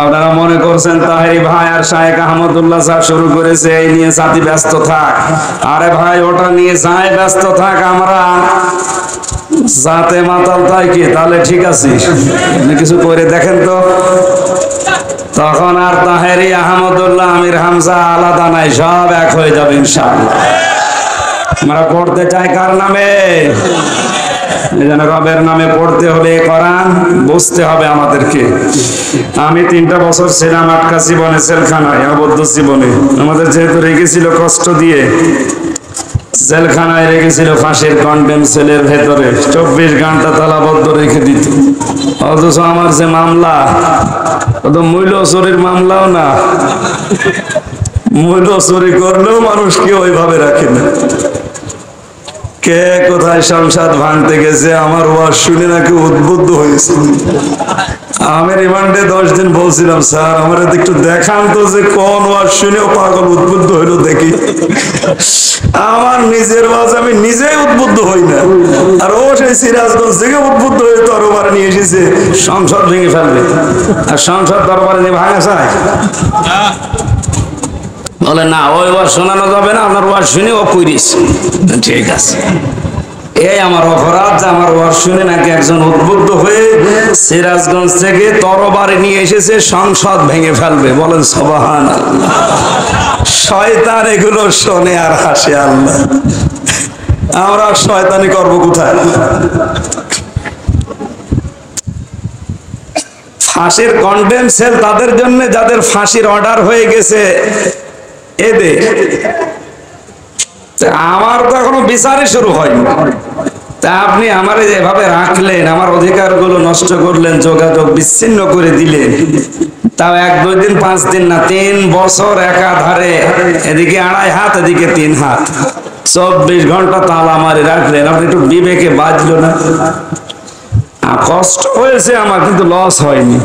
আপনারা মনে করছেন তাহেরি ভাই আর শায়েখ আহমদুল্লাহ সাহেব শুরু করেছে এই নিয়ে জাতি ব্যস্ত থাক। আরে ভাই ওটা নিয়ে যায় ব্যস্ত থাক, আমরা জাতে মাতাল তাই কি, তাহলে ঠিক আছে কিছু করে দেখেন তো। তখন আর তাহেরি আহমদুল্লাহ আমির হামজা আলাদা নাই, সব এক হয়ে যাবে ইনশাআল্লাহ। আমরা পড়তে চাই কার নামে? এজন্য রবের নামে পড়তে হবে কোরআন, বুঝতে হবে আমাদেরকে। আমি 3টা বছর ছিলাম আটকা জীবনে, জেলখানায়, আবদ্ধ জীবনে। আমাদের যেহেতু রেখেছিল কষ্ট দিয়ে, জেলখানায় রেখেছিল ফাঁসির কন্ডেম সেলের ভেতরে, 24 ঘন্টা তালাবদ্ধ রেখে দিত। অথচ আমার যে মামলা, ও তো মূল্য চুরির মামলাও না, মূল্য চুরি করলেও মানুষকে ওইভাবে রাখে না। কে কোথায় সংসদ ভাঙতে গেছে, আমার ওয়াজ শুনে নাকি উদ্বুদ্ধ হয়েছে। আমি রিমান্ডে 10 দিন বলছিলাম, স্যার আমার একটু দেখান তো যে কোন ওয়াজ শুনেও পাগল উদ্বুদ্ধ হইলো দেখি। আমার নিজের ওয়াজ আমি নিজেই উদ্বুদ্ধ হই না, আর ও সেই সিরাজগঞ্জ থেকে উদ্বুদ্ধ হয়ে তরবারে নিয়ে এসেছে সংসদ ভেঙে ফেলবে। আর সংসদ তরবারে নিয়ে ভাঙা চায়? বলে না, ওই ওয়াজ শোনানো যাবে না, আপনার ওয়াজ শুনে ও কইরিস। ঠিক আছে, এই আমার অপরাধ যে আমার ওয়াজ শুনে নাকি একজন উদ্বুদ্ধ হয়ে সিরাজগঞ্জ থেকে তরবারি নিয়ে এসেছে সংসদ ভেঙে ফেলবে। বলেন সুবহানাল্লাহ। শয়তান এগুলো শোনে আর হাসে। আল্লাহ, আমরা শয়তানি করব কোথায়? ফাঁসির কন্ডেম সেল তাদের জন্য যাদের ফাঁসির অর্ডার হয়ে গেছে এদের। আমার তো এখনো বিচারই শুরু হয়নি, তা আপনি আমারে যেভাবে রাখলেন, আমার অধিকারগুলো নষ্ট করলেন, যোগাযোগ বিচ্ছিন্ন করে দিলেন, তাও 1-2 দিন 5 দিন না, 3 বছর একাধারে, এদিকে 2.5 হাত এদিকে 3 হাত, 24 ঘন্টা তালা মারে রাখলেন। আপনি একটু বিবেকে বাজলো না? কষ্ট হয়েছে আমার, কিন্তু লস হয়নি।